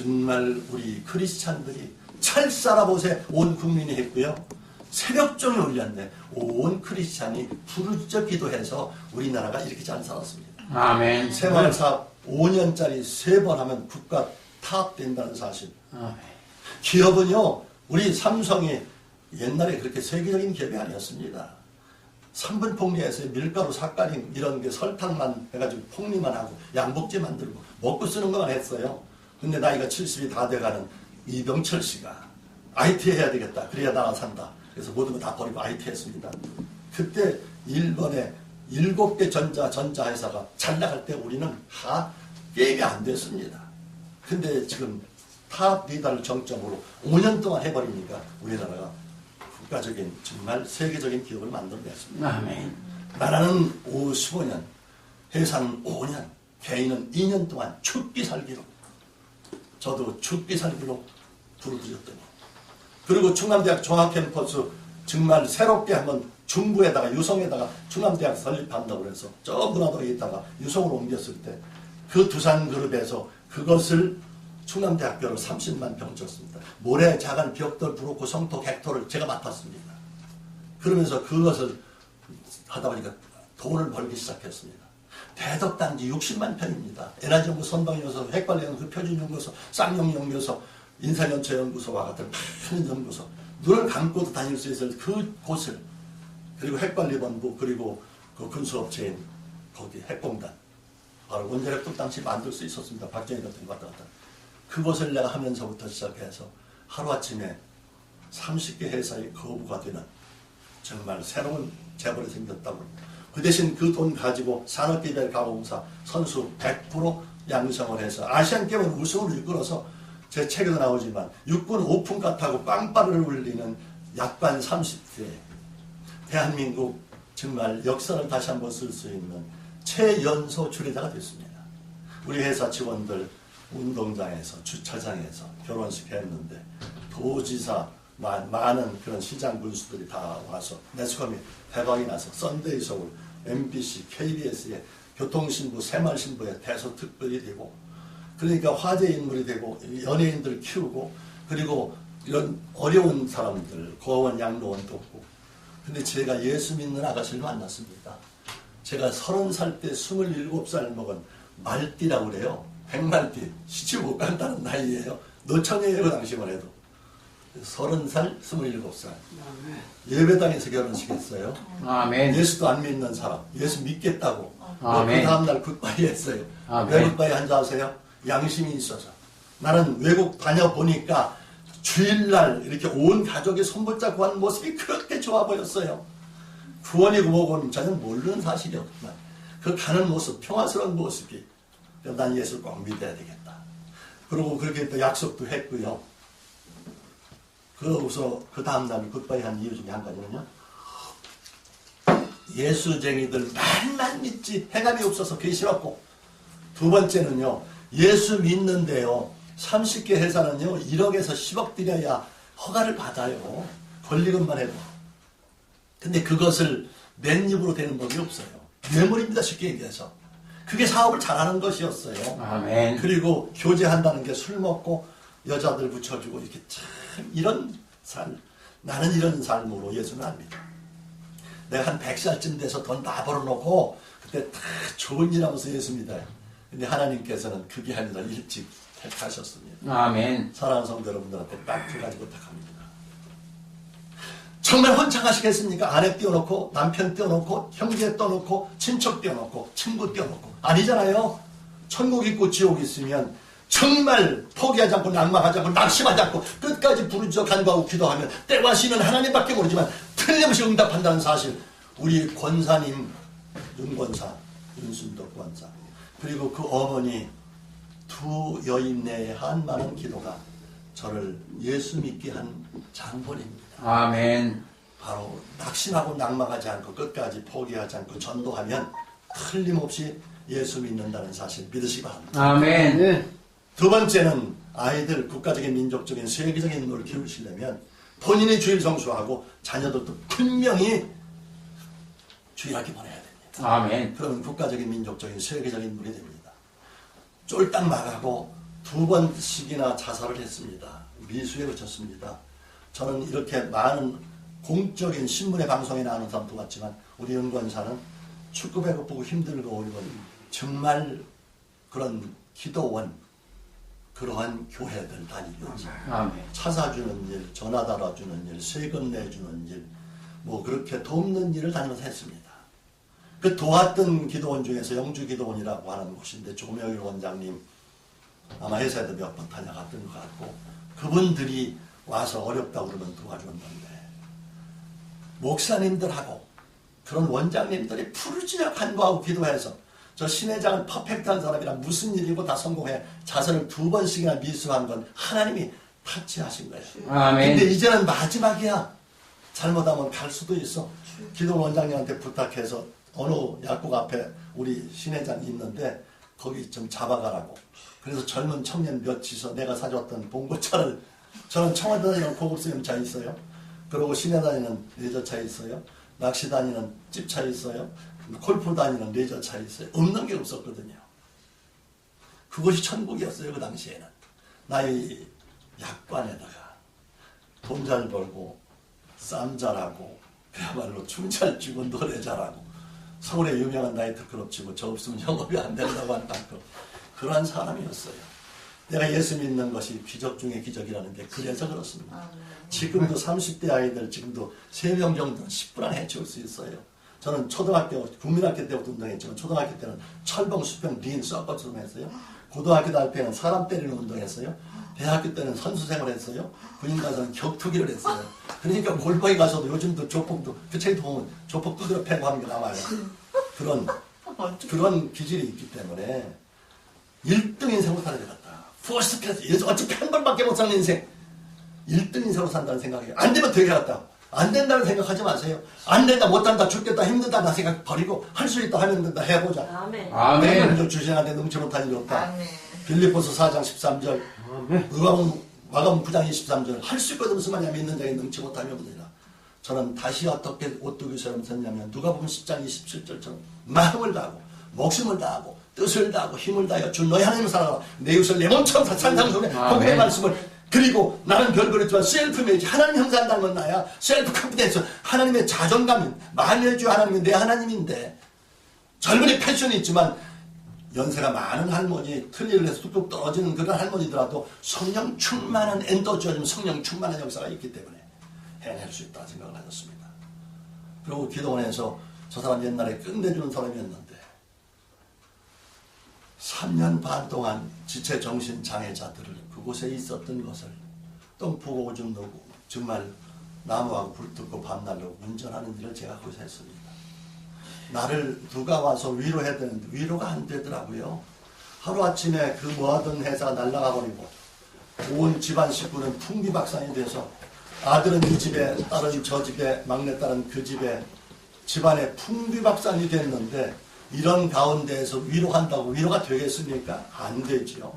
정말 우리 크리스찬들이 철사라봇에 온 국민이 했고요. 새벽종이 울렸는데 온 크리스찬이 부르짖어 기도해서 우리나라가 이렇게 잘 살았습니다. 아멘. 새마을사업 5년짜리 3번 하면 국가 타업된다는 사실. 아멘. 기업은요, 우리 삼성이 옛날에 그렇게 세계적인 기업이 아니었습니다. 3분 폭리에서 밀가루, 삭가림 이런 게 설탕만 해가지고 폭리만 하고 양복제 만들고 먹고 쓰는 것만 했어요. 근데 나이가 70이 다 돼가는 이병철 씨가 IT 해야 되겠다. 그래야 나라 산다. 그래서 모든 거 다 버리고 IT 했습니다. 그때 일본의 7개 전자회사가 잘 나갈 때 우리는 다 게임이 안 됐습니다. 근데 지금 탑 리더를 정점으로 5년 동안 해버리니까 우리나라가 국가적인 정말 세계적인 기업을 만들어냈습니다. 아멘. 나라는 15년, 회사는 5년, 개인은 2년 동안 죽기 살기로. 저도 죽기 살기로 부르짖었더니. 그리고 충남대학 종합캠퍼스 정말 새롭게 한번 중부에다가 유성에다가 충남대학 설립한다고 해서 저 문화동에 있다가 유성으로 옮겼을 때 그 두산그룹에서 그것을 충남대학교를 30만 평 줬습니다. 모래, 자간, 벽돌, 브로커, 성토, 객토를 제가 맡았습니다. 그러면서 그것을 하다 보니까 돈을 벌기 시작했습니다. 대덕단지 60만 평입니다. 에너지연구 선방연구소, 핵관리연구소, 표준연구소, 쌍용연구소, 인사연처연구소와 같은 많은 연구소, 눈을 감고도 다닐 수 있을 그곳을, 그리고 핵관리본부, 그리고 그 군수업체인 거기 핵공단, 바로 원자력도 당시 만들 수 있었습니다. 박정희 같은 거 왔다 갔다. 그것을 내가 하면서부터 시작해서 하루아침에 30개 회사의 거부가 되는 정말 새로운 재벌이 생겼다고. 그 대신 그 돈 가지고 산업개발가공사 선수 100% 양성을 해서 아시안게임을 우승으로 이끌어서 제 책에도 나오지만 육군 오픈카 타고 빵빠르를 울리는 약관 30대 대한민국 정말 역사를 다시 한번 쓸 수 있는 최연소 주례자가 됐습니다. 우리 회사 직원들 운동장에서 주차장에서 결혼식 했는데 도지사 많은 그런 시장 군수들이 다 와서 매스컴이 대박이 나서 썬데이 서울, MBC, KBS의 교통신부, 새마을신부에 대서특별이 되고, 그러니까 화제 인물이 되고 연예인들 키우고, 그리고 이런 어려운 사람들 고아원 양로원 돕고. 근데 제가 예수 믿는 아가씨를 만났습니다. 제가 30살 때 27살 먹은 말띠라고 그래요. 백말띠. 시집 못 간다는 나이예요. 노처녀예요, 그 당시만 해도. 30살, 27살. 예배당에서 결혼식 했어요. 아멘. 예수도 안 믿는 사람. 예수 믿겠다고. 아멘. 그 다음날 굿바이 했어요. 아멘. 왜 굿바이 한지 아세요? 양심이 있어서. 나는 외국 다녀보니까 주일날 이렇게 온 가족이 손붙잡고 하는 모습이 그렇게 좋아 보였어요. 구원이 구원은 저는 모르는 사실이었구만. 그 가는 모습, 평화스러운 모습이. 난 예수를 꼭 믿어야 되겠다. 그리고 그렇게 또 약속도 했고요. 그러고서 그 다음날 굿바이 한 이유 중에 한 가지는요. 예수쟁이들 말만 믿지 해감이 없어서 그게 싫었고, 두 번째는요. 예수 믿는데요. 30개 회사는요. 1억에서 10억 들여야 허가를 받아요. 권리금만 해도. 근데 그것을 맨입으로 되는 법이 없어요. 뇌물입니다. 쉽게 얘기해서. 그게 사업을 잘하는 것이었어요. 아멘. 그리고 교제한다는 게 술 먹고 여자들 붙여주고 이렇게 참 이런 삶. 나는 이런 삶으로 예수는 안 믿어. 내가 한 100살쯤 돼서 돈 다 벌어놓고 그때 다 좋은 일 하면서 예수 믿어요. 근데 하나님께서는 그게 아니라 일찍 택하셨습니다. 아멘. 사랑하는 성도 여러분들한테 딱 두 가지 부탁합니다. 정말 헌창하시겠습니까? 아내 띄워놓고 남편 띄워놓고 형제 띄워놓고 친척 띄워놓고 친구 띄워놓고 아니잖아요. 천국 있고 지옥 있으면 정말 포기하지 않고 낭망하지 않고 낙심하지 않고 끝까지 부르짖어 간구하고 기도하면 때와 시는 하나님밖에 모르지만 틀림없이 응답한다는 사실. 우리 권사님 윤권사 윤순덕 권사 그리고 그 어머니 두 여인네의 한 많은 기도가 저를 예수 믿게 한 장본입니다. 아멘. 바로 낙심하고 낭망하지 않고 끝까지 포기하지 않고 전도하면 틀림없이 예수 믿는다는 사실 믿으시기 바랍니다. 아멘. 두 번째는 아이들 국가적인 민족적인 세계적인 인물을 키우시려면 본인이 주일 성수하고 자녀들도 분명히 주일학교 보내야 됩니다. 아멘. 그러면 국가적인 민족적인 세계적인 인물이 됩니다. 쫄딱 망하고 2번씩이나 자살을 했습니다. 미수에 그쳤습니다. 저는 이렇게 많은 공적인 신문의 방송에 나오는 사람도 같지만 우리 연구원사는 축구 배고프고 힘들고 어려운 정말 그런 기도원, 그러한 교회들 다니면서 아멘. 차 사주는 일, 전화 달아주는 일, 세금 내주는 일, 뭐 그렇게 돕는 일을 다니면서 했습니다. 그 도왔던 기도원 중에서 영주 기도원이라고 하는 곳인데 조명일 원장님 아마 회사에도 몇 번 다녀갔던 것 같고 그분들이 와서 어렵다고 그러면 도와줬는데 목사님들하고 그런 원장님들이 푸르지락 간구하고 기도해서 저 신회장은 퍼펙트한 사람이라 무슨 일이고 다 성공해 자선을 2번씩이나 미수한 건 하나님이 타치하신 거예요. 아멘. 근데 이제는 마지막이야. 잘못하면 갈 수도 있어. 기도 원장님한테 부탁해서 어느 약국 앞에 우리 신회장이 있는데 거기 좀 잡아가라고. 그래서 젊은 청년 몇이서 내가 사줬던 봉고차를 저는 청와대 다니는 고급 수염차 있어요. 그리고 시내 다니는 레저차 있어요. 낚시 다니는 집차 있어요. 골프 다니는 레저차 있어요. 없는 게 없었거든요. 그것이 천국이었어요. 그 당시에는. 나의 약관에다가 돈 잘 벌고 쌈 잘하고 그야말로 춤 잘 추고 노래 잘하고 서울의 유명한 나이트클럽 치고 저 없으면 영업이 안 된다고 하는 만큼 그러한 사람이었어요. 내가 예수 믿는 것이 기적 중에 기적이라는 게 그래서 그렇습니다. 지금도 30대 아이들 지금도 3명 정도는 10분 안에 해치울 수 있어요. 저는 초등학교, 국민학교 때부터 운동했지만 초등학교 때는 철봉, 수평, 린, 서커스로 했어요. 고등학교 다닐 때는 사람 때리는 운동했어요. 대학교 때는 선수 생활을 했어요. 군인 가서는 격투기를 했어요. 그러니까 골방에 가서도 요즘도 조폭도 그 책도 보면 조폭 두드려 패고 하는 게 나와요. 그런 기질이 있기 때문에 1등 인생으로 살아야 되겠다. 퍼스트 클래스. 어차피 한 번밖에 못 사는 인생. 1등 인생으로 산다는 생각이에요. 안 되면 되겠다. 안 된다는 생각하지 마세요. 안 된다, 못한다, 죽겠다, 힘들다 나 생각 버리고 할 수 있다 하면 된다 해보자. 아멘. 아멘. 주신한테 능치 못한 일이 없다. 아멘. 빌립보서 4장 13절 마가복음 9장 23절 할 수 있거든 무슨 말이냐 믿는 자에 능치 못하면 없느니라. 저는 다시 어떻게 오뚜기처럼 썼냐면 누가복음 10장 27절처럼 마음을 다하고 목숨을 다하고 뜻을 다하고 힘을 다하여 주 너희 하나님을 사랑하라. 내 이웃을 내 몸처럼 산상수훈에 복음의 말씀을 그리고 나는 별거렸지만 셀프 매지 하나님 형상 닮은 나야. 셀프 컨피던스 하나님의 자존감 만유의 주 하나님이 내 하나님인데 젊은이 패션이 있지만 연세가 많은 할머니 틀니를 해서 뚝뚝 떨어지는 그런 할머니더라도 성령 충만한 엔더지어즘 성령 충만한 역사가 있기 때문에 해낼 수 있다는 생각을 하셨습니다. 그리고 기도원에서 저 사람 옛날에 끝내주는 사람이었는데 3년 반 동안 지체정신장애자들을 그곳에 있었던 것을 똥푸고 오줌 누고 정말 나무하고 불 뜯고 밤날로 운전하는 일을 제가 거기서 했습니다. 나를 누가 와서 위로해야 되는데 위로가 안 되더라고요. 하루아침에 그 모아둔 회사가 날아가 버리고 온 집안 식구는 풍비박산이 돼서 아들은 이 집에 딸은 저 집에 막내딸은 그 집에 집안에 풍비박산이 됐는데 이런 가운데에서 위로한다고 위로가 되겠습니까? 안 되지요.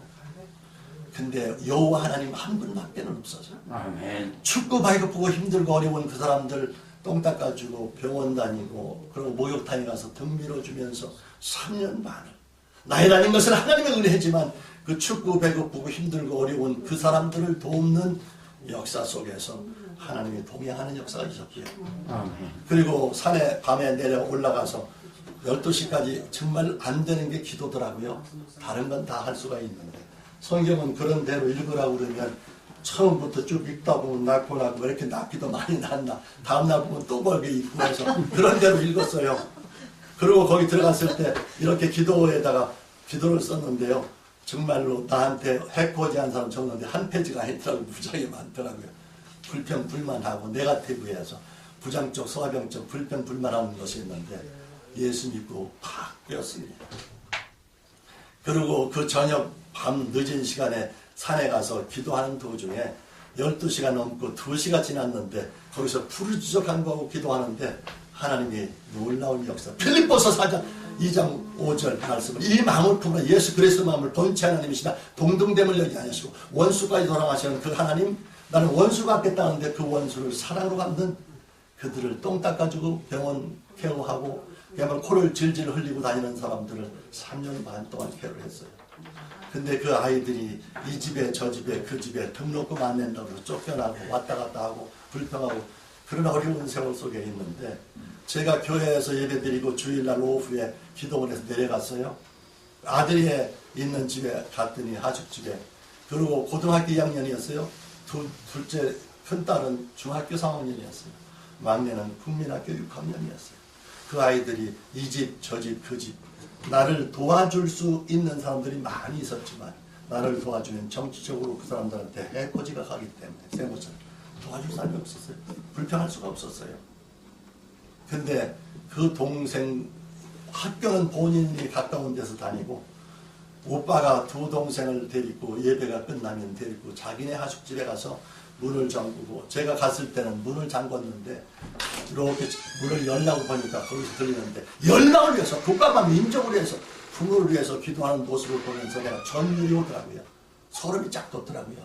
근데 여호와 하나님 한 분밖에 없어서 아멘. 춥고 발급하고 힘들고 어려운 그 사람들 똥 닦아주고 병원 다니고 그리고 목욕탕에 가서 등 밀어주면서 3년 반을 나이라는 것은 하나님의 은혜지만 그 춥고 배고프고 힘들고 어려운 그 사람들을 돕는 역사 속에서 하나님이 동행하는 역사가 있었고요. 아멘. 그리고 산에 밤에 내려 올라가서 12시까지 정말 안 되는 게 기도더라고요. 다른 건 다 할 수가 있는데 성경은 그런 대로 읽으라고 그러면 처음부터 쭉 읽다 보면 낳고 나고 왜 이렇게 낳기도 많이 낳나 다음날 보면 또 벌게 읽고 해서 그런 대로 읽었어요. 그리고 거기 들어갔을 때 이렇게 기도에다가 기도를 썼는데요. 정말로 나한테 해코지한 사람 적는데 한 페이지가 아니더라고요. 무지하게 많더라고요. 불평 불만하고 네가티브에서 부정적 소화병적 불평 불만하는 것이 있는데 예수 믿고 팍 깨었습니다. 그리고 그 저녁 밤 늦은 시간에 산에 가서 기도하는 도중에 12시가 넘고 2시가 지났는데 거기서 부르짖어 간구하고 기도하는데 하나님이 놀라운 역사 빌립보서 4장 2장 5절 말씀을 이 마음을 품으라 예수 그리스도 마음을 본체 하나님이시다 동등됨을 여기 하시고 원수까지 돌아가시는 그 하나님 나는 원수 같겠다는데 그 원수를 사랑으로 갚는 그들을 똥 닦아주고 병원 케어하고 그야말로 코를 질질 흘리고 다니는 사람들을 3년 반 동안 케어를 했어요. 근데 그 아이들이 이 집에 저 집에 그 집에 등록금 안 낸다고 쫓겨나고 왔다 갔다 하고 불평하고 그런 어려운 세월 속에 있는데 제가 교회에서 예배드리고 주일날 오후에 기도원에서 내려갔어요. 아들이 있는 집에 갔더니 하숙집에 그리고 고등학교 2학년이었어요. 둘째 큰딸은 중학교 3학년이었어요. 막내는 국민학교 6학년이었어요. 그 아이들이 이 집 저 집 그 집 나를 도와줄 수 있는 사람들이 많이 있었지만 나를 도와주면 정치적으로 그 사람들한테 해코지가 가기 때문에 세모처럼 도와줄 사람이 없었어요. 불평할 수가 없었어요. 근데 그 동생 학교는 본인이 가까운 데서 다니고 오빠가 두 동생을 데리고 예배가 끝나면 데리고 자기네 하숙집에 가서 문을 잠그고 제가 갔을 때는 문을 잠궜는데 이렇게 문을 열라고 보니까 거기서 들리는데 연락을 위해서 국가와 민족을 위해서 부모를 위해서 기도하는 모습을 보면서 내가 전율이 오더라고요. 소름이 쫙 돋더라고요.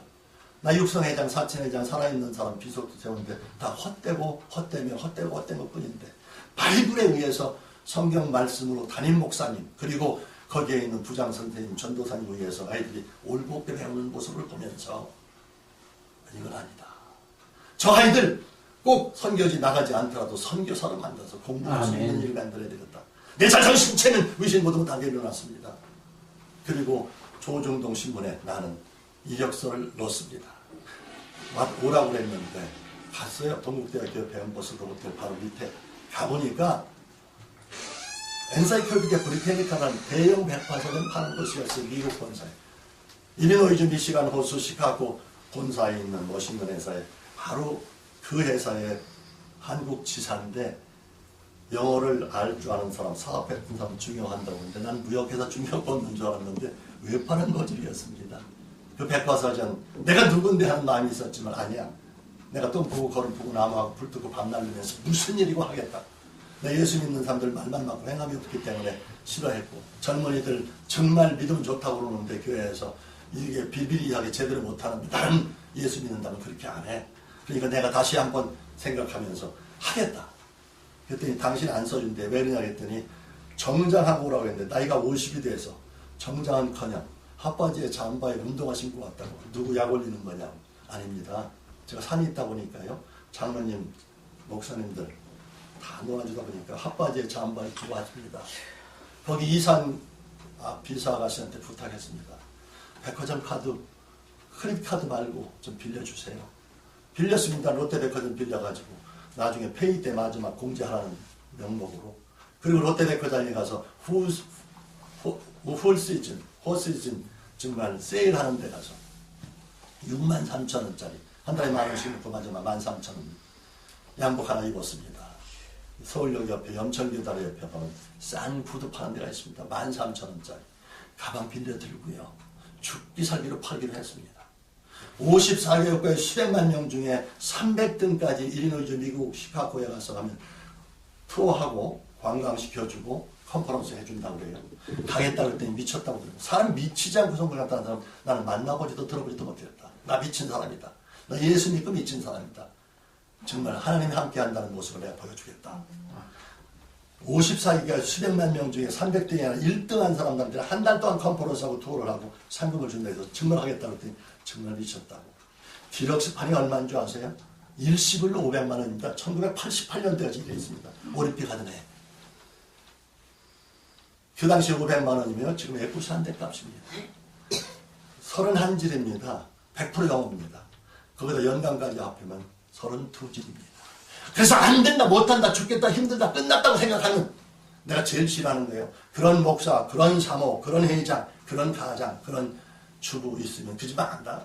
나 육성회장, 사천회장 살아있는 사람 비석도 세우는데 다 헛되고 헛되며 헛되고 헛된 것뿐인데 바이블에 의해서 성경 말씀으로 담임 목사님 그리고 거기에 있는 부장 선생님, 전도사님 의해서 아이들이 올곧게 배우는 모습을 보면서 이건 아니다. 저 아이들 꼭 선교지 나가지 않더라도 선교사로 만들어서 공부할 수 있는 일을 만들어야 되겠다. 내 자존 신체는 의심 모두 다 내려놨습니다. 그리고 조중동 신문에 나는 이력서를 넣었습니다. 오라고 그랬는데 갔어요. 동국대학교 배움버스 로봇 바로 밑에 가보니까 엔사이클피디아 브리테니카라는 대형 백화점을 파는 곳이었어요. 미국 본사에. 일리노이주, 미시간, 호수, 시카고 본사에 있는 멋있는 회사에 바로 그 회사의 한국 지사인데 영어를 알 줄 아는 사람, 사업했던 사람 중요한다고 하는데 난 무역회사 중요한 건 줄 알았는데 왜 파는 거질이었습니다. 그 백화사전 내가 누군데 하는 마음이 있었지만 아니야. 내가 똥 보고 걸음 보고 나무하고 불 뜨고 밤 날리면서 무슨 일이고 하겠다. 내 예수 믿는 사람들 말만 맞고 행함이 없기 때문에 싫어했고 젊은이들 정말 믿음 좋다고 그러는데 교회에서 이게 비비리하게 제대로 못하는데 나는 예수 믿는다면 그렇게 안 해. 그러니까 내가 다시 한번 생각하면서 하겠다. 그랬더니 당신 안 써준대. 왜 그러냐 했더니 정장하고 오라고 했는데 나이가 50이 돼서 정장은커녕 핫바지에 잠바에 운동화 신고 왔다고. 누구 약 올리는 거냐고. 아닙니다. 제가 산이 있다 보니까요. 장로님, 목사님들 다 놀아주다 보니까 핫바지에 잠바 입고 왔습니다. 거기 이산 비서 아가씨한테 부탁했습니다. 백화점 카드, 크레딧 카드 말고 좀 빌려주세요. 빌렸습니다. 롯데백화점 빌려가지고 나중에 페이 때 마지막 공제하라는 명목으로. 그리고 롯데백화점에 가서 홀시즌 정말 세일하는 데 가서 63,000원짜리 한 달에 10,000원씩 넣고 마지막 13,000원 양복 하나 입었습니다. 서울역 옆에 염천교다로 옆에 가면 싼 구두 파는 데가 있습니다. 13,000원짜리 가방 빌려 들고요. 죽기 살기로 팔기로 했습니다. 54개국가의 수백만 명 중에 300등까지 일리노이주 미국 시카고에 가서 가면 투어하고 관광시켜주고 컨퍼런스 해준다고 그래요. 가겠다고 했더니 미쳤다고 그래요. 사람 미치지 않고 선물 갖다는 사람 나는 만나보지도 들어보지도 못했다. 나 미친 사람이다. 나 예수 믿고 미친 사람이다. 정말 하나님이 함께 한다는 모습을 내가 보여주겠다. 54기가 수백만 명 중에 300등이 아니라 1등한 사람들한테 한 달 동안 컨퍼런스하고 투어를 하고 상금을 준다 해서 정말 하겠다고 했더니 정말 미쳤다고. 디럭스판이 얼마인 줄 아세요? 일시불로 500만 원입니다. 1988년도까지 이래 있습니다. 올림픽 하던 해. 그 당시 500만 원이면 지금 F 한 대 값입니다. 31질입니다. 100% 영어입니다. 거기다 연간까지 합하면 32질입니다. 그래서 안 된다, 못한다, 죽겠다, 힘들다, 끝났다고 생각하는 내가 제일 싫어하는 거예요. 그런 목사, 그런 사모, 그런 회장, 그런 가장, 그런 주부 있으면 그 집 안 간다.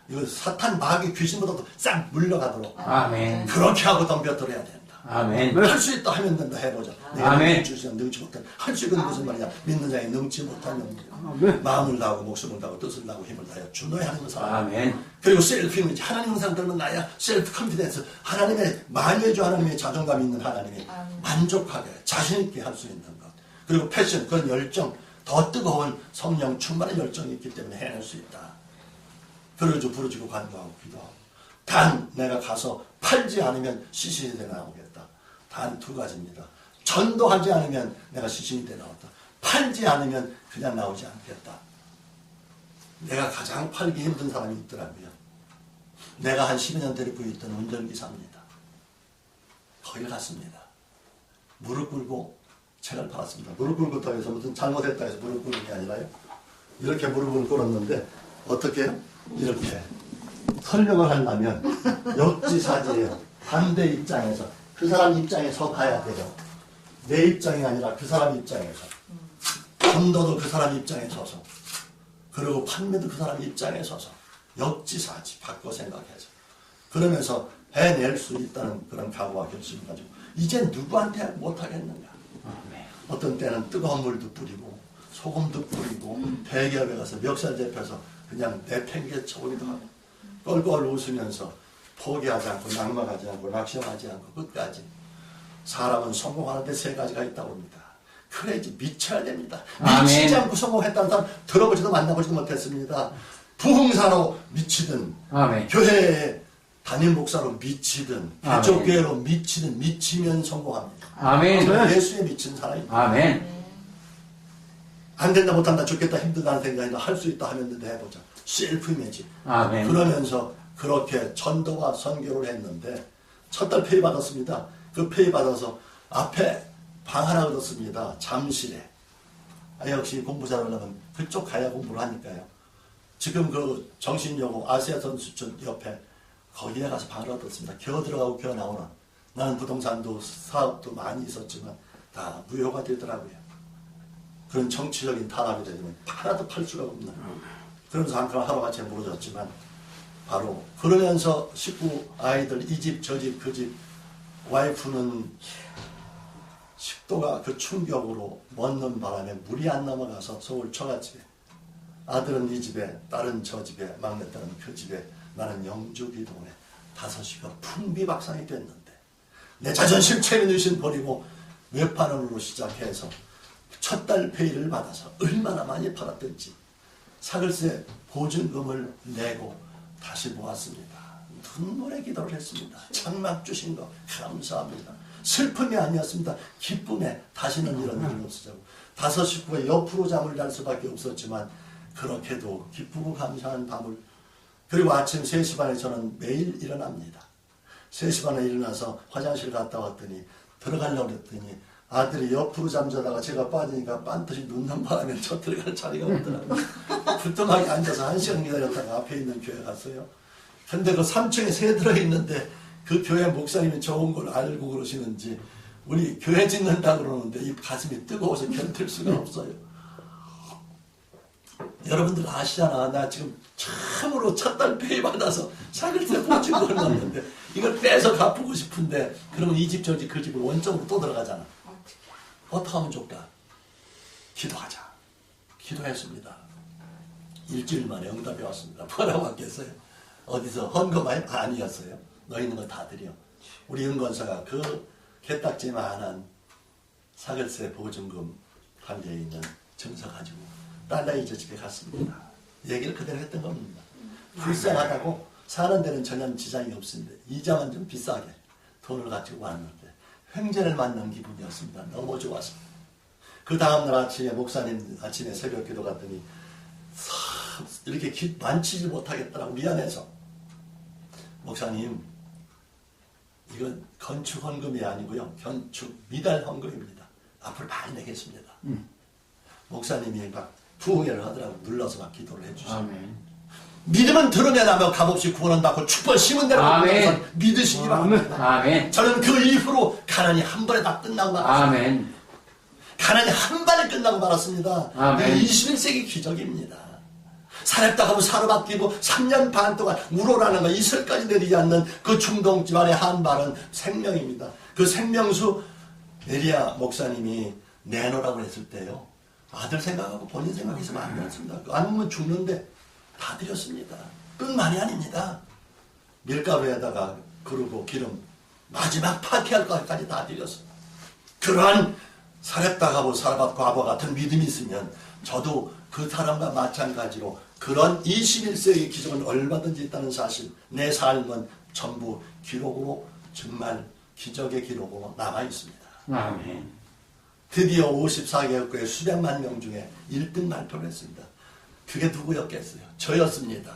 이거 사탄 마귀 귀신보다도 싹 물러가도록 아멘. 그렇게 하고 덤벼들어야 된다. 아멘. 할 수 있다 하면 된다. 해보자. 내가 아멘. 주시면 능치 못한 할 수 있는 무슨 말이냐. 믿는 자에 능치 못한 영이야. 아멘. 마음을 다하고 목숨을 다하고 뜻을 다하고 힘을 다하여 주너의 하나님을 사랑. 아멘. 그리고 셀프 이미지 하나님 영상 들면 나야 셀프 컨피던스 하나님의 만유해주 하나님의 자존감 있는 하나님이 만족하게 자신 있게 할 수 있는 것. 그리고 패션 그런 열정 더 뜨거운 성령 충만한 열정이 있기 때문에 해낼 수 있다. 그러죠. 부르짖고 간구하고 기도하고. 단 내가 가서 팔지 않으면 시신이 돼 나오겠다. 단 두 가지입니다. 전도하지 않으면 내가 시신이 돼 나왔다. 팔지 않으면 그냥 나오지 않겠다. 내가 가장 팔기 힘든 사람이 있더라고요. 내가 한 10여 년 데리고 있던 운전기사입니다. 거길 갔습니다. 무릎 꿇고 책을 팔았습니다. 무릎 꿇고 해서 무슨 잘못했다 해서 무릎 꿇는 게 아니라요. 이렇게 무릎을 꿇었는데 어떻게 해요? 이렇게 설명을 하려면 역지사지예요. 반대 입장에서 그 사람 입장에 서 봐야 돼요. 내 입장이 아니라 그 사람 입장에서. 전도도 그 사람 입장에 서서, 그리고 판매도 그 사람 입장에 서서 역지사지 바꿔 생각해서 그러면서 해낼 수 있다는 그런 각오와 결심을 가지고 이제 누구한테 못하겠는가. 어떤 때는 뜨거운 물도 뿌리고 소금도 뿌리고 대기업에 가서 멱살 잡혀서 그냥 내팽개쳐 오기도 하고 껄껄 웃으면서 포기하지 않고 낙망하지 않고 낙심하지 않고 끝까지. 사람은 성공하는데 세 가지가 있다고 합니다. 그래야지 미쳐야 됩니다. 미치지 않고 성공했다는 사람 들어보지도 만나보지도 못했습니다. 부흥사로 미치든 교회 담임 목사로 미치든 개척교회로 미치든 미치면 성공합니다. 아멘. 예수에 미친 사람입니다. 아멘. 안 된다 못한다 죽겠다 힘들다는 생각이 할 수 있다 하면 해보자. 셀프 이미지. 아멘. 그러면서 그렇게 전도와 선교를 했는데 첫 달 페이 받았습니다. 그 페이 받아서 앞에 방 하나 얻었습니다. 잠실에. 역시 공부 잘하려면 그쪽 가야 공부를 하니까요. 지금 그 정신여고 아시아 선수촌 옆에 거기에 가서 방을 얻었습니다. 겨우 들어가고 겨우 나오는. 나는 부동산도 사업도 많이 있었지만 다 무효가 되더라고요. 그런 정치적인 탄압이 되면 하나도 팔 수가 없는. 그러면서 한편 하루같이 무너졌지만 바로 그러면서 식구 아이들 이 집 저 집 그 집 와이프는 식도가 그 충격으로 먹는 바람에 물이 안 넘어가서 서울 처갓집에, 아들은 이 집에 딸은 저 집에 막내딸은 그 집에, 나는 영주기동에 5시가 풍비박산이 됐는데 내 자존심 체면의심 버리고 외판으로 시작해서 첫 달 페이를 받아서 얼마나 많이 팔았던지 사글세 보증금을 내고 다시 모았습니다. 눈물의 기도를 했습니다. 장막 주신 거 감사합니다. 슬픔이 아니었습니다. 기쁨에 다시는 이런 일은 없으자고. 5 식구가 옆으로 잠을 잘 수밖에 없었지만 그렇게도 기쁘고 감사한 밤을. 그리고 아침 3시 반에 저는 매일 일어납니다. 3시 반에 일어나서 화장실 갔다 왔더니 들어가려고 했더니 아들이 옆으로 잠자다가 제가 빠지니까 빤듯이 눕는 바람에 저 들어갈 자리가 없더라고요. 불편하게 앉아서 1시간 기다렸다가 앞에 있는 교회 갔어요. 근데 그 3층에 새 들어있는데 그 교회 목사님이 좋은 걸 알고 그러시는지 우리 교회 짓는다 그러는데 이 가슴이 뜨거워서 견딜 수가 없어요. 여러분들 아시잖아. 나 지금 참으로 첫 달 페이 받아서 사글세 보증금을 넣었는데 이걸 빼서 갚고 싶은데 그러면 이 집 저 집 그 집을 원점으로 또 들어가잖아. 어떻게 하면 좋을까? 기도하자. 기도했습니다. 일주일 만에 응답이 왔습니다. 뭐라고 왔겠어요? 어디서 헌금하여? 아니었어요. 너 있는 거 다 드려. 우리 은권사가 그 개딱지만한 사글세 보증금 관계에 있는 증서 가지고 딸아이 저 집에 갔습니다. 얘기를 그대로 했던 겁니다. 불쌍하다고 사는 데는 전혀 지장이 없습니다. 이자만 좀 비싸게 돈을 가지고 왔는데 횡재를 맞는 기분이었습니다. 너무 좋았습니다. 그 다음날 아침에 목사님 아침에 새벽 기도 갔더니 이렇게 만치지 못하겠더라고. 미안해서 목사님 이건 건축 헌금이 아니고요. 건축 미달 헌금입니다. 앞으로 많이 내겠습니다. 목사님이 막 부흥회를 하더라고. 눌러서 막 기도를 해주시고 믿음은 들으면 값없이 구원은 받고 축복 심은 대로 믿으시기 바랍니다. 저는 그 이후로 가난이 한 번에 다 끝나고 말았습니다. 가난이 한 번에 끝나고 말았습니다. 21세기 기적입니다. 살았다 하면 사로잡히고 3년 반 동안 우러나는 거 이슬까지 내리지 않는 그 중동 집안의 한 발은 생명입니다. 그 생명수 에리야 목사님이 내놓으라고 했을 때요. 아들 생각하고 본인 생각해서는 안 되었습니다. 안 오면 죽는데 다 드렸습니다. 뿐만이 아닙니다. 밀가루에다가 그러고 기름 마지막 파티할 것까지 다 드렸어요. 그러한 살았다 하고 살아봤고 과거 같은 믿음이 있으면 저도 그 사람과 마찬가지로 그런 21세기 기적은 얼마든지 있다는 사실, 내 삶은 전부 기록으로 정말 기적의 기록으로 남아 있습니다. 드디어 54개국의 수백만 명 중에 1등 발표를 했습니다. 그게 누구였겠어요? 저였습니다.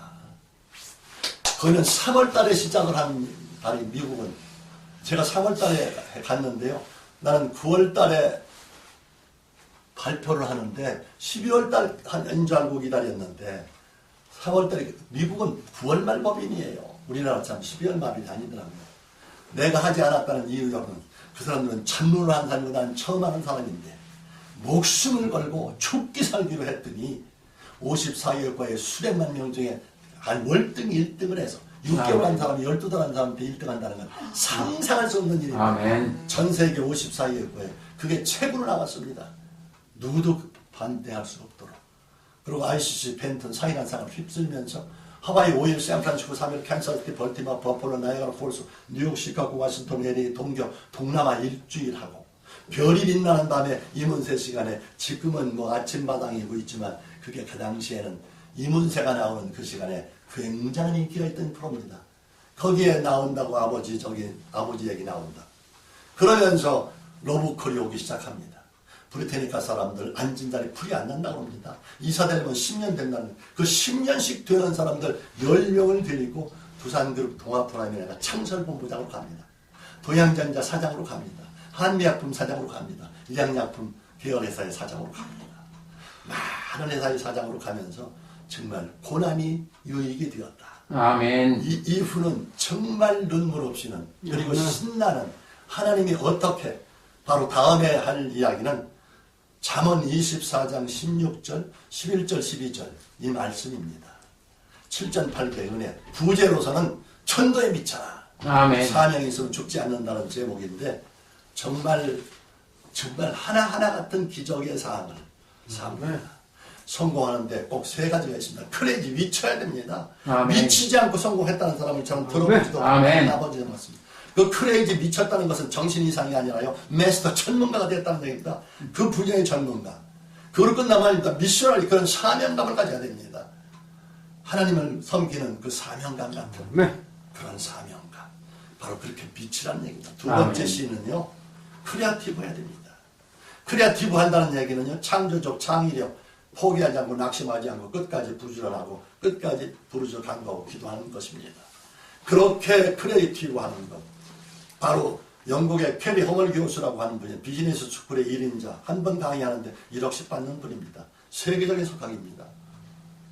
거기는 3월 달에 시작을 한 달이 미국은. 제가 3월 달에 갔는데요. 나는 9월 달에 발표를 하는데 12월 달인 줄 알고 기다렸는데 3월 달에 미국은 9월 말 법인이에요. 우리나라처럼 12월 말이 아니더라고요. 내가 하지 않았다는 이유는 그 사람들은 찬문을 한 사람이고 난 처음 하는 사람인데 목숨을 걸고 죽기 살기로 했더니 54개국과의 수백만 명 중에 한 월등 1등을 해서 6개월 한 사람이 12달 한 사람한테 1등 한다는 건 상상할 수 없는 일입니다. 아멘. 전 세계 54개국에 그게 최고로 나왔습니다. 누구도 반대할 수 없도록. 그리고 ICC, 벤턴, 상인한 사람 휩쓸면서 하와이 5일, 샌프란시스코 3일, 캔사스시티, 벌티모, 버폴로, 나이아가라 폴스, 뉴욕, 시카고, 워싱턴, LA, 동교, 동남아 일주일하고 별이 빛나는 밤에 이문세 시간에 지금은 뭐 아침마당이고 있지만 그게 그 당시에는 이문세가 나오는 그 시간에 굉장한 인기가 있던 프로입니다. 거기에 나온다고 아버지 얘기 나온다. 그러면서 러브콜이 오기 시작합니다. 브리테니카 사람들 앉은 자리 풀이 안 난다고 합니다. 이사 되면 10년 된다는 그 10년씩 되는 사람들 10명을 데리고 두산그룹 동아프라임에다가 창설본부장으로 갑니다. 동양전자 사장으로 갑니다. 한미약품 사장으로 갑니다. 일양약품 계열회사의 사장으로 갑니다. 많은 회사의 사장으로 가면서 정말 고난이 유익이 되었다. 아멘. 이후는 정말 눈물 없이는 그리고 신나는 하나님이 어떻게 바로 다음에 할 이야기는 잠언 24장 16절, 11절, 12절 이 말씀입니다. 7,800 은혜. 부제로서는 천도에 미쳐라. 아멘. 사명이 있으면 죽지 않는다는 제목인데 정말 하나하나 같은 기적의 사항을 사합니다. 성공하는데 꼭 세 가지가 있습니다. 크레이지 미쳐야 됩니다. 아멘. 미치지 않고 성공했다는 사람을 저는 들어보지도 아멘. 않은 아버지는 맞습니다. 그 크레이지 미쳤다는 것은 정신 이상이 아니라요. 마스터 전문가가 됐다는 얘기입니다. 그 분야의 전문가. 그걸 끝나면 미셔널이 그런 사명감을 가져야 됩니다. 하나님을 섬기는 그 사명감 같은 그런 사명감. 바로 그렇게 미치라는 얘기입니다. 두 번째 C는요. 크리에이티브 해야 됩니다. 크리에이티브 한다는 얘기는요. 창조적 창의력. 포기하지 않고 낙심하지 않고 끝까지 부지런하고 끝까지 부르짖어 간구하고 기도하는 것입니다. 그렇게 크리에이티브 하는 것. 바로 영국의 캐리 허멀 교수라고 하는 분이 비즈니스 스쿨의 1인자 한 번 강의하는데 1억씩 받는 분입니다. 세계적인 석학입니다.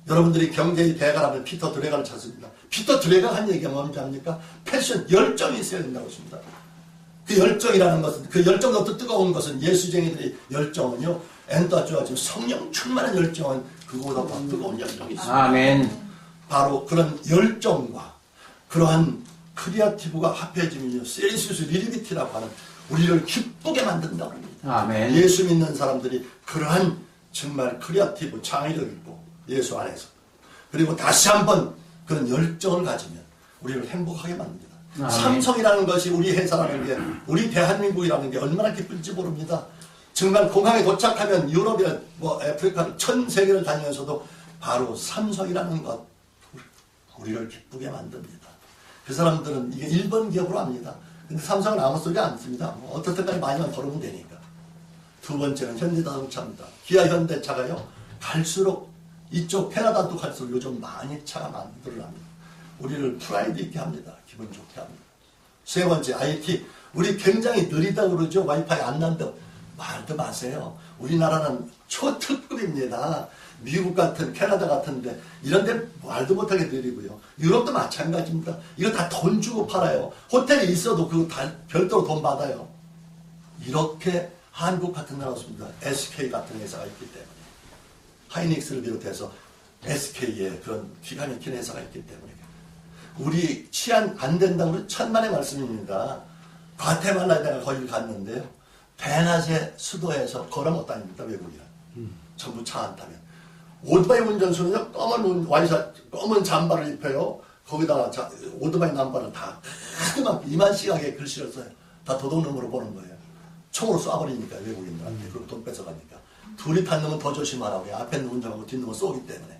여러분들이 경제의 대가라면 피터 드래가를 찾습니다. 피터 드래가 한 얘기가 뭔지 압니까? 패션 열정이 있어야 된다고 했습니다. 그 열정이라는 것은 그 열정도 뜨거운 것은 예수쟁이들의 열정은요. 엔따주와 지금 성령 충만한 열정은 그거보다 더 뜨거운 열정이 있습니다. 아멘. 바로 그런 열정과 그러한 크리에이티브가 합해지면요. 셀시우스 리리비티라고 하는 우리를 기쁘게 만든다고 합니다. 아멘. 예수 믿는 사람들이 그러한 정말 크리에이티브 창의력 있고 예수 안에서 그리고 다시 한번 그런 열정을 가지면 우리를 행복하게 만듭니다. 아멘. 삼성이라는 것이 우리 회사라는 게 우리 대한민국이라는 게 얼마나 기쁜지 모릅니다. 정말 공항에 도착하면 유럽이나 아프리카 전 세계를 다니면서도 바로 삼성이라는 것 우리를 기쁘게 만듭니다. 그 사람들은 이게 1번 기업으로 합니다. 근데 삼성은 아무 소리 안 씁니다. 어떨 때까지 많이만 벌으면 되니까. 두 번째는 현대자동차입니다. 기아 현대차가요. 갈수록 이쪽 캐나다도 갈수록 요즘 많이 차가 만들어납니다. 우리를 프라이드 있게 합니다. 기분 좋게 합니다. 세 번째 IT. 우리 굉장히 느리다고 그러죠. 와이파이 안 난다고. 말도 마세요. 우리나라는 초특급입니다. 미국 같은 캐나다 같은데 이런 데 말도 못하게 느리고요. 유럽도 마찬가지입니다. 이거 다 돈 주고 팔아요. 호텔에 있어도 그거 다 별도로 돈 받아요. 이렇게 한국 같은 나라 없습니다. SK 같은 회사가 있기 때문에. 하이닉스를 비롯해서 SK의 그런 기가 막힌 회사가 있기 때문에. 우리 치안 안 된다고 그래 천만의 말씀입니다. 과테말라에 내가 거기를 갔는데요. 대낮에 수도에서 걸어 못 다닙니다. 외국이라. 전부 차 안 타면. 오토바이 운전수는요. 검은 잠바를 입혀요. 거기다가 오토바이 남바를 다 크게만 이만씩하게 글씨를 써요. 다 도둑놈으로 보는 거예요. 총으로 쏴버리니까 외국인들한테. 그리고 돈 뺏어가니까. 둘이 탄 놈은 더 조심하라고요. 앞에 있는 운전하고 뒷놈은 쏘기 때문에.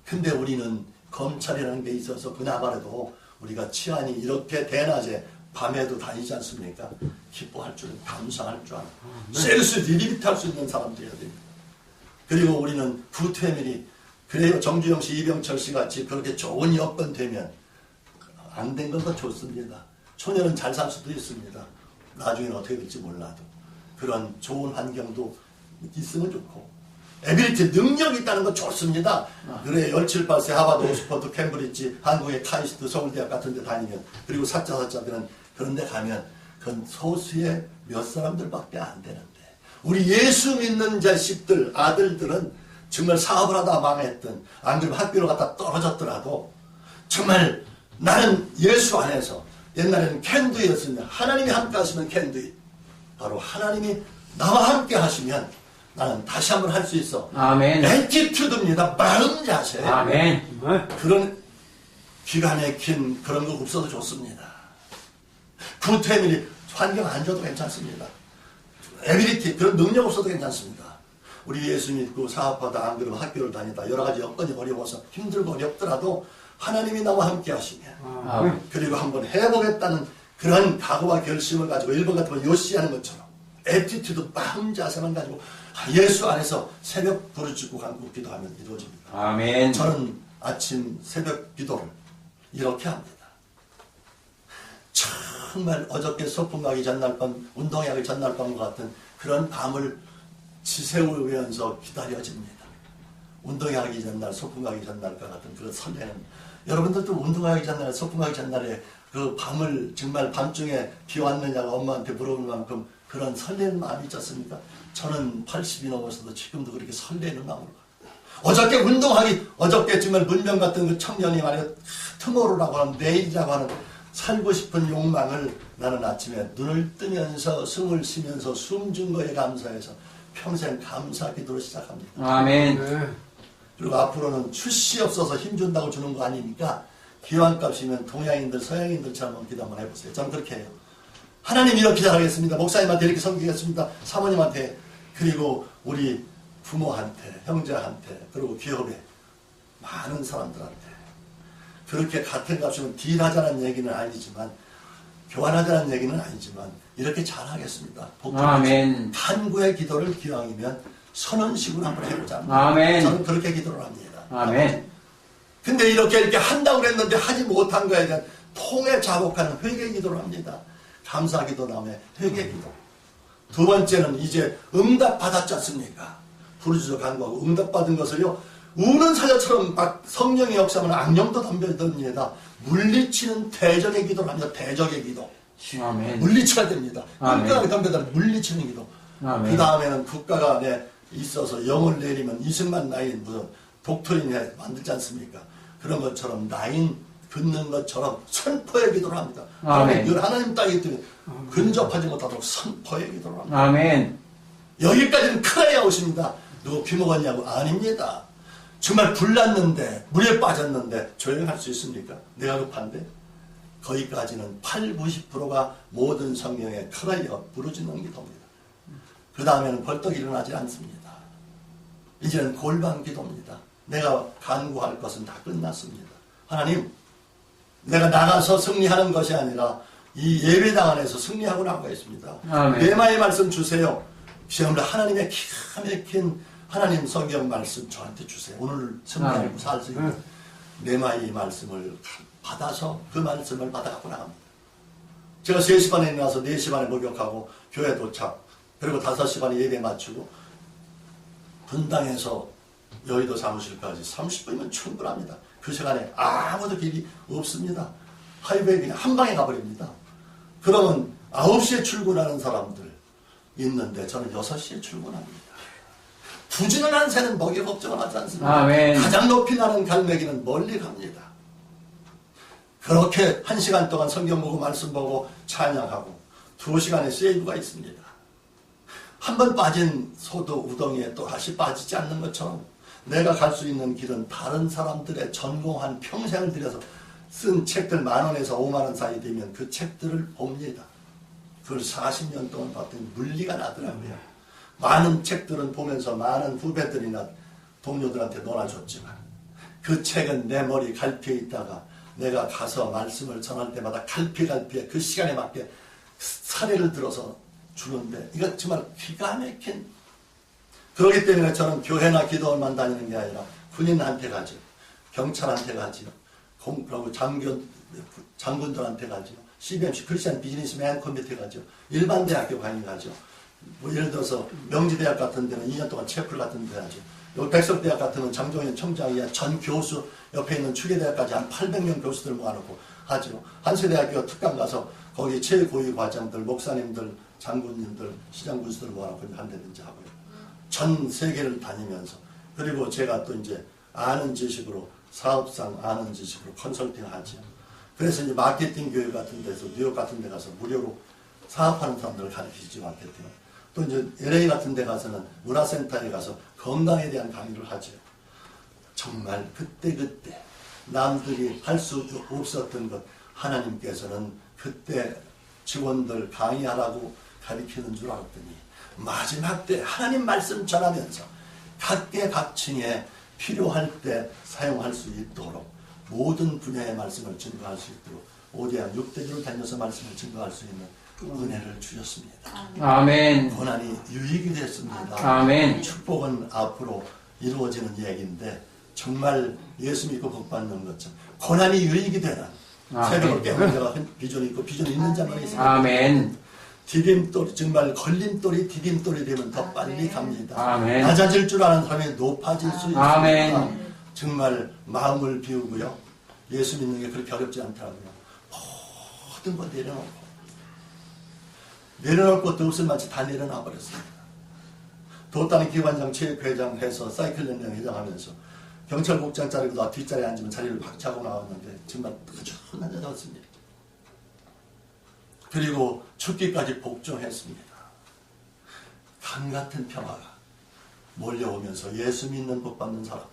근데 우리는 검찰이라는 게 있어서 그나마라도 우리가 치안이 이렇게 대낮에 밤에도 다니지 않습니까? 기뻐할 줄, 감사할 줄 아는 셀수 리리비트 할 수 있는 사람들이어야 됩니다. 그리고 우리는 굿패밀리 그래요. 정주영 씨, 이병철 씨 같이 그렇게 좋은 여건 되면 안 된 건 더 좋습니다. 초년은 잘 살 수도 있습니다. 나중에는 어떻게 될지 몰라도. 그런 좋은 환경도 있으면 좋고. 에빌리티, 능력이 있다는 건 좋습니다. 그래, 17, 18세 하버드, 옥스퍼드, 캠브리지, 한국의 카이스트, 서울대학 같은 데 다니면, 그리고 사자들은 그런 데 가면 그건 소수의 몇 사람들밖에 안 되는데, 우리 예수 믿는 자식들, 아들들은 정말 사업을 하다 망했든, 안 그러면 학교를 갔다 떨어졌더라도, 정말 나는 예수 안에서, 옛날에는 캔두이였으면, 하나님이 함께 하시면 캔두이. 바로 하나님이 나와 함께 하시면, 나는 다시 한번 할 수 있어. 아멘. 애티튜드입니다. 마음 자세. 아멘. 그런 기가 막힌 그런 거 없어도 좋습니다. 굿패밀리, 환경 안 줘도 괜찮습니다. 에빌리티, 그런 능력 없어도 괜찮습니다. 우리 예수 믿고 사업하다, 안 그러면 학교를 다니다 여러 가지 여건이 어려워서 힘들고 어렵더라도 하나님이 나와 함께 하시면, 그리고 한번 해보겠다는 그런 각오와 결심을 가지고 일본 같은 거 요시하는 것처럼 애티튜드, 마음 자세만 가지고 예수 안에서 새벽 부르짖고 간구 기도하면 이루어집니다. 아멘. 저는 아침 새벽 기도를 이렇게 합니다. 정말 어저께 소풍 가기 전날 밤, 운동회 하기 전날 밤과 같은 그런 밤을 지새우면서 기다려집니다. 운동회 하기 전날, 소풍 가기 전날과 같은 그런 설레는, 여러분들도 운동회 하기 전날, 소풍 가기 전날에 그 밤을 정말 밤중에 비 왔느냐고 엄마한테 물어볼 만큼 그런 설레는 마음이 있었습니까? 저는 80이 넘어서도 지금도 그렇게 설레는 마음으로. 어저께 정말 문명 같은 그 청년이 말이야, 투모로라고 하는, 내일이라고 하는 살고 싶은 욕망을 나는 아침에 눈을 뜨면서 숨을 쉬면서 숨준 거에 감사해서 평생 감사 기도를 시작합니다. 아멘. 그리고 앞으로는 출시 없어서 힘준다고 주는 거 아니니까 기왕값이면 동양인들, 서양인들처럼 기도 한번 해보세요. 저는 그렇게 해요. 하나님 이렇게 잘하겠습니다. 목사님한테 이렇게 섬기겠습니다. 사모님한테, 그리고 우리 부모한테, 형제한테, 그리고 기업에 많은 사람들한테 그렇게 같은 값이면 딜하자는 얘기는 아니지만, 교환하자는 얘기는 아니지만 이렇게 잘하겠습니다. 아멘. 간구의 기도를 기왕이면 선언식으로 한번 해보자. 아멘. 저는 그렇게 기도를 합니다. 아멘. 근데 이렇게 한다고 그랬는데 하지 못한 거에 대한 통에 자복하는 회개 기도를 합니다. 감사 기도 다음에 회개 기도. 두 번째는 이제 응답 받았지 않습니까? 부르짖어 간구하고 응답받은 것을요, 우는 사자처럼 막 성령의 역사는 악령도 덤벼듭니다. 물리치는 대적의 기도를 합니다. 대적의 기도. 아멘. 물리쳐야 됩니다. 아멘. 국가가 덤벼들면 물리치는 기도. 아멘. 그 다음에는 국가가 있어서 영을 내리면 이승만 라인 무슨 독트린 만들지 않습니까? 그런 것처럼 라인 긋는 것처럼 선포의 기도를 합니다. 아멘. 하나님 땅에 있더니 근접하지 못하도록 선포의 기도를 합니다. 아멘. 여기까지는 크라이아 오십니다. 누구 귀 먹었냐고? 아닙니다. 정말 불났는데, 물에 빠졌는데 조용할 수 있습니까? 내가 급한데? 거기까지는 80~90%가 모든 성경의 크라이아 부르짖는 기도입니다. 그 다음에는 벌떡 일어나지 않습니다. 이제는 골방 기도입니다. 내가 간구할 것은 다 끝났습니다. 하나님, 내가 나가서 승리하는 것이 아니라 이 예배당 안에서 승리하고 나가겠습니다. 네마의 말씀 주세요. 시험을 하나님의 기가 막힌 하나님 성경 말씀 저한테 주세요. 오늘 승리하고 살 수 있는 네마의 말씀을 받아서 그 말씀을 받아가고 나갑니다. 제가 3시 반에 일어나서 4시 반에 목욕하고 교회 도착, 그리고 5시 반에 예배 마치고 분당에서 여의도 사무실까지 30분이면 충분합니다. 그 시간에 아무도 길이 없습니다. 하이웨이 그냥 한 방에 가버립니다. 그러면 9시에 출근하는 사람들 있는데 저는 6시에 출근합니다. 부지런한 새는 먹이 걱정을 하지 않습니다. 아멘. 가장 높이 나는 갈매기는 멀리 갑니다. 그렇게 1시간 동안 성경 보고 말씀 보고 찬양하고 2시간의 세이브가 있습니다. 한 번 빠진 소도 우덩이에 또 다시 빠지지 않는 것처럼 내가 갈 수 있는 길은 다른 사람들의 전공한 평생을 들여서 쓴 책들 10,000원에서 50,000원 사이 되면 그 책들을 봅니다. 그걸 40년 동안 봤더니 물리가 나더라고요. 많은 책들은 보면서 많은 후배들이나 동료들한테 놀아줬지만 그 책은 내 머리 갈피에 있다가 내가 가서 말씀을 전할 때마다 갈피에 그 시간에 맞게 사례를 들어서 주는데 이거 정말 기가 막힌. 그렇기 때문에 저는 교회나 기도원만 다니는 게 아니라 군인한테 가죠. 경찰한테 가죠. 그리고 장군들한테 가죠. CBMC 크리스천 비즈니스맨 커뮤니티에 가죠. 일반 대학교 가죠. 뭐 예를 들어서 명지대학 같은 데는 2년 동안 채플 같은 데 하죠. 여기 백석대학 같은 건 장종현 청장이 전 교수 옆에 있는 추계대학까지 한 800명 교수들 모아놓고 하죠. 한세대학교 특강 가서 거기 최고위 과장들, 목사님들, 장군님들, 시장군수들 모아놓고 한다든지 하고요. 전 세계를 다니면서 그리고 제가 또 이제 아는 지식으로 사업상 아는 지식으로 컨설팅 하죠. 그래서 이제 마케팅 교육 같은 데서 뉴욕 같은 데 가서 무료로 사업하는 사람들을 가르치지 마케팅. 또 이제 LA 같은 데 가서는 문화센터에 가서 건강에 대한 강의를 하죠. 정말 그때 남들이 할 수 없었던 것 하나님께서는 그때 직원들 강의하라고 가르치는 줄 알았더니 마지막 때 하나님 말씀 전하면서 각계각층에 필요할 때 사용할 수 있도록 모든 분야의 말씀을 증거할 수 있도록 오대한 6대주를 다니면서 말씀을 증거할 수 있는 은혜를 주셨습니다. 아멘. 고난이 유익이 됐습니다. 아멘. 축복은 앞으로 이루어지는 얘기인데 정말 예수 믿고 복 받는 것처럼 고난이 유익이 되는 새벽을 깨우는 자가 비전이 있고 비전이 있는 자만 있습니다. 아멘. 디딤돌이 정말 걸림돌이 디딤돌이 되면 더 빨리 갑니다. 아멘. 낮아질 줄 아는 사람이 높아질 수 있습니다. 아멘. 정말 마음을 비우고요. 예수 믿는 게 그렇게 어렵지 않더라고요. 모든 거 내려놓을 것도 없을 만치 다 내려놔 버렸습니다. 도땅 기관장 체육회장 해서 사이클 연맹 회장하면서 경찰국장 자리보다 뒷자리에 앉으면 자리를 박차고 나왔는데 정말 늦어졌습니다. 그리고 죽기까지 복종했습니다. 강같은 평화가 몰려오면서 예수 믿는 복 받는 사람.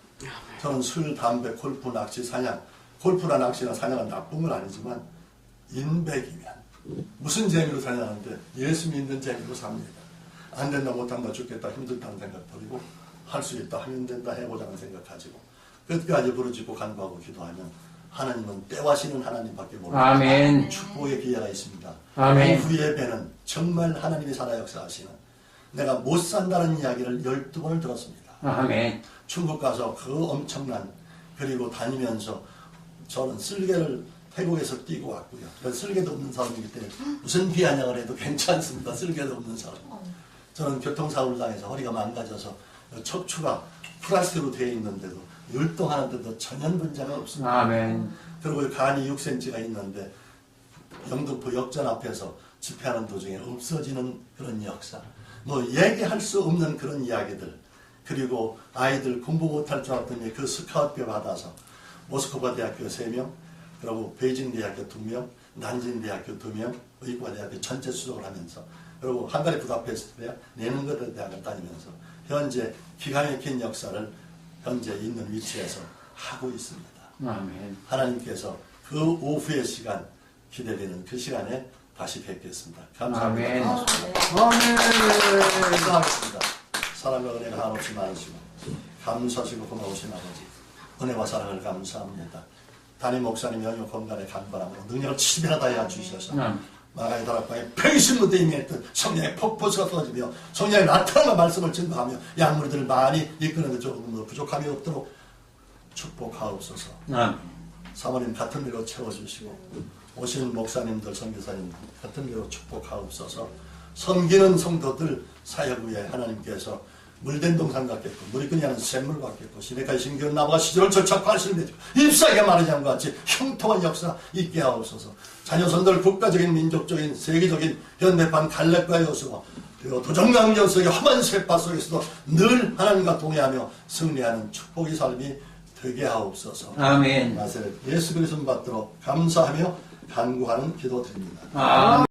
저는 술, 담배, 골프, 낚시, 사냥. 골프나 낚시나 사냥은 나쁜 건 아니지만 인백이면 무슨 재미로 사냥하는데 예수 믿는 재미로 삽니다. 안 된다 못한다 죽겠다 힘들다는 생각 버리고 할 수 있다 하면 된다 해보자는 생각 가지고 끝까지 부르짖고 간구하고 기도하면 하나님은 때와시는 하나님밖에 모릅니다. 아멘. 축복의 기회가 있습니다. 아멘. 그 후예배는 정말 하나님이 살아 역사하시는 내가 못 산다는 이야기를 12번을 들었습니다. 아멘. 중국 가서 그 엄청난 그리고 다니면서 저는 쓸개를 태국에서 뛰고 왔고요. 쓸개도 없는 사람이기 때문에 무슨 비아냥을 해도 괜찮습니다. 쓸개도 없는 사람. 저는 교통사고를 당해서 허리가 망가져서 척추가 플라스틱으로 되어 있는데도 율동하는데도 전혀 문제가 없습니다. 아멘. 그리고 간이 6cm가 있는데 영등포 역전 앞에서 집회하는 도중에 없어지는 그런 역사. 뭐 얘기할 수 없는 그런 이야기들. 그리고 아이들 공부 못할 줄 알았더니 그 스카우트비 받아서 모스크바 대학교 3명, 그리고 베이징 대학교 2명, 난징 대학교 2명, 의과 대학교 전체 수석을 하면서 그리고 한가리 부다페스트 대학, 레닌그라드 대학을 다니면서 현재 기가 막힌 역사를 현재 있는 위치에서 하고 있습니다. 아멘. 하나님께서 그 오후의 시간 기대되는 그 시간에 다시 뵙겠습니다. 감사합니다. 아멘. 감사합니다. 사랑과 은혜가 한없이 많으시고 감사하시고 고마우신 아버지 은혜와 사랑을 감사합니다. 담임 목사님 영역 건강에 간발함으로 능력을 7배나 다해 주셔서 마가의 다락방에 평신무대 임했던 성령의 폭포수가 쏟아지며 성령의 나타나는 말씀을 증거하며 양무리들을 많이 이끄는 데 조금 부족함이 없도록 축복하옵소서. 사모님 같은 위로 채워주시고 오시는 목사님들 선교사님 같은 위로 축복하옵소서. 섬기는 성도들 사역 후에 하나님께서 물된 동산 같겠고 물이 끓이는 샘물 같겠고 시내까지 심겨운 나무가 시절을 절착 하시는 데 잎사귀에 마르지 않은 것 같이 형통한 역사 있게 하옵소서. 자녀손들 국가적인 민족적인 세계적인 현대판 갈렙과 여수와 그리고 도정강전 속의 험한 세파 속에서도 늘 하나님과 동행하며 승리하는 축복의 삶이 되게 하옵소서. 아멘. 나사렛 예수 그리스도 받도록 감사하며 간구하는 기도 드립니다. 아멘.